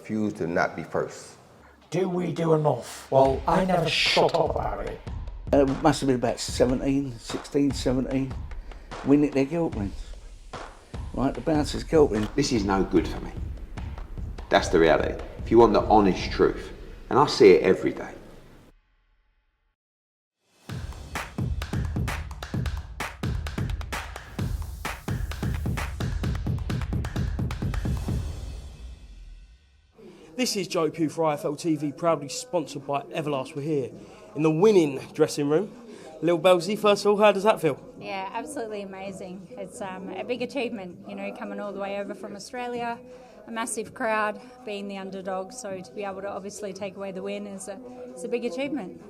refuse to not be first. Do we do enough? Well, I never shut up about it. It must have been about 16, 17. We nicked their girlfriends. Right, the bouncer's girlfriend. This is no good for me. That's the reality. If you want the honest truth, and I see it every day. This is Joe Pugh for IFL TV, proudly sponsored by Everlast. We're here in the winning dressing room. Lil Bellsy, first of all, how does that feel? Yeah, absolutely amazing. It's a big achievement, you know, coming all the way over from Australia, a massive crowd, being the underdog, so to be able to obviously take away the win is a big achievement.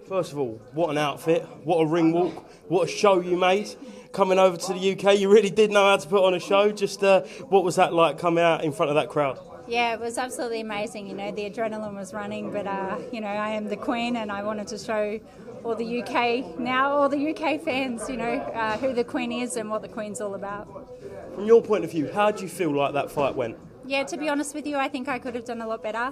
First of all, what an outfit, what a ring walk, what a show you made. Coming over to the UK, you really did know how to put on a show. Just what was that like coming out in front of that crowd? Yeah, it was absolutely amazing. You know, the adrenaline was running, but, you know, I am the Queen and I wanted to show all the UK fans, you know, who the Queen is and what the Queen's all about. From your point of view, how do you feel like that fight went? Yeah, to be honest with you, I think I could have done a lot better.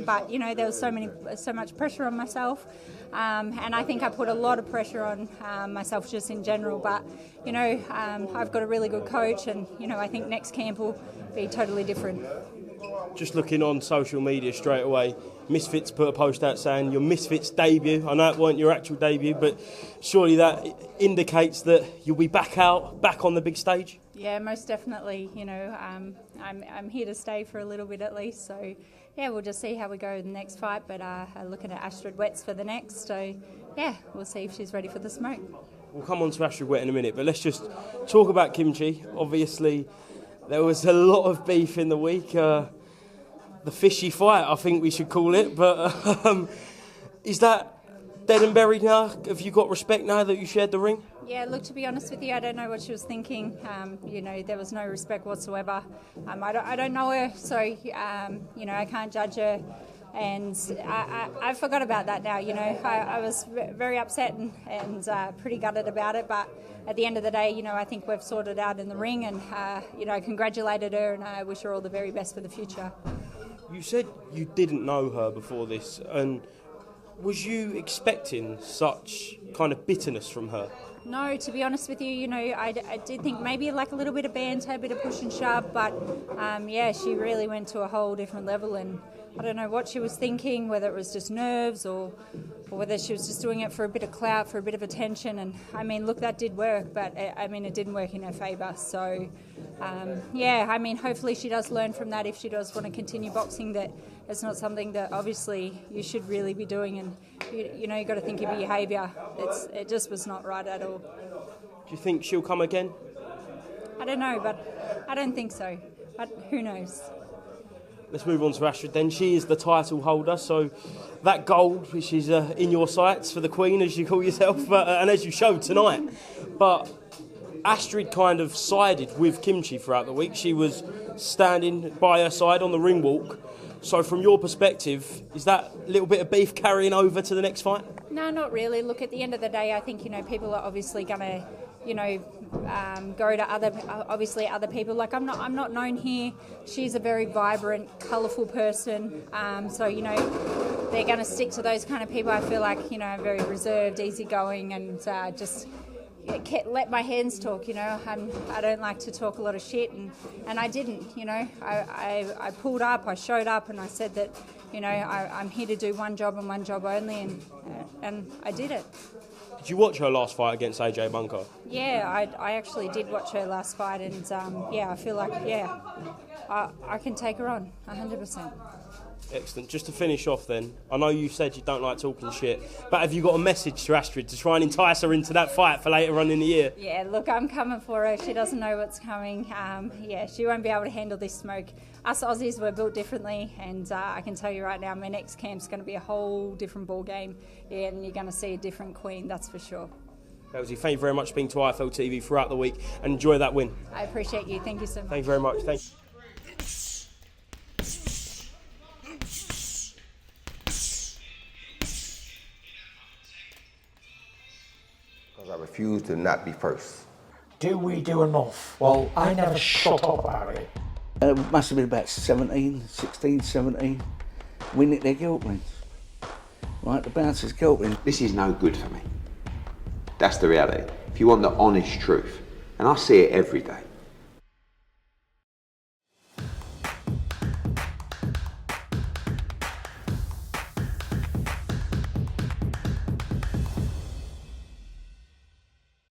But, you know, there was so much pressure on myself. And I think I put a lot of pressure on myself just in general. But, you know, I've got a really good coach and, you know, I think next camp will be totally different. Just looking on social media straight away, Misfits put a post out saying your Misfits debut. I know it weren't your actual debut, but surely that indicates that you'll be back on the big stage? Yeah, most definitely. You know, I'm here to stay for a little bit at least. So, yeah, we'll just see how we go in the next fight. But I'm looking at Atrid Wett for the next. So, yeah, we'll see if she's ready for the smoke. We'll come on to Atrid Wett in a minute, but let's just talk about Kymchii. Obviously, there was a lot of beef in the week. The fishy fight, I think we should call it. But is that dead and buried now? Have you got respect now that you shared the ring? Yeah, look, to be honest with you, I don't know what she was thinking. You know, there was no respect whatsoever. I don't know her, so, you know, I can't judge her. And I forgot about that now, you know. I was very upset and pretty gutted about it, but at the end of the day, you know, I think we've sorted out in the ring and, you know, I congratulated her and I wish her all the very best for the future. You said you didn't know her before this, and was you expecting such kind of bitterness from her? No, to be honest with you, you know, I did think maybe like a little bit of banter, a bit of push and shove, but yeah, she really went to a whole different level and I don't know what she was thinking, whether it was just nerves or whether she was just doing it for a bit of clout, for a bit of attention. And I mean, look, that did work, but I mean, it didn't work in her favour. So, yeah, I mean, hopefully she does learn from that if she does want to continue boxing, that it's not something that obviously you should really be doing. And, you know, you've got to think of your behaviour. It just was not right at all. Do you think she'll come again? I don't know, but I don't think so. But who knows? Let's move on to Atrid then. She is the title holder, so that gold, which is in your sights for the Queen, as you call yourself, and as you showed tonight. But Atrid kind of sided with Kymchii throughout the week. She was standing by her side on the ring walk. So from your perspective, is that little bit of beef carrying over to the next fight? No, not really. Look, at the end of the day, I think, you know, people are obviously going to, you know, go to other people. Like I'm not known here. She's a very vibrant, colourful person. So, you know, they're going to stick to those kind of people. I feel like, you know, I'm very reserved, easygoing, and just let my hands talk. You know, I don't like to talk a lot of shit, and I didn't. You know, I pulled up, I showed up, and I said that, you know, I'm here to do one job and one job only, and I did it. Did you watch her last fight against AJ Bunker? Yeah, I actually did watch her last fight, and yeah, I feel like, yeah, I can take her on, 100%. Excellent. Just to finish off then, I know you said you don't like talking shit, but have you got a message to Atrid to try and entice her into that fight for later on in the year? Yeah, look, I'm coming for her. She doesn't know what's coming. Yeah, she won't be able to handle this smoke. Us Aussies were built differently, and I can tell you right now, my next camp's going to be a whole different ball game. Yeah, and you're going to see a different Queen, that's for sure. Bellsy, thank you very much for being to IFL TV throughout the week, and enjoy that win. I appreciate you. Thank you so much. Thank you very much. Thank you. Because I refuse to not be first. Do we do enough? Well, I never shut up about it. It must have been about 17, 16, 17. We nicked their girlfriends. Right, the bouncer's girlfriend. This is no good for me. That's the reality. If you want the honest truth, and I see it every day,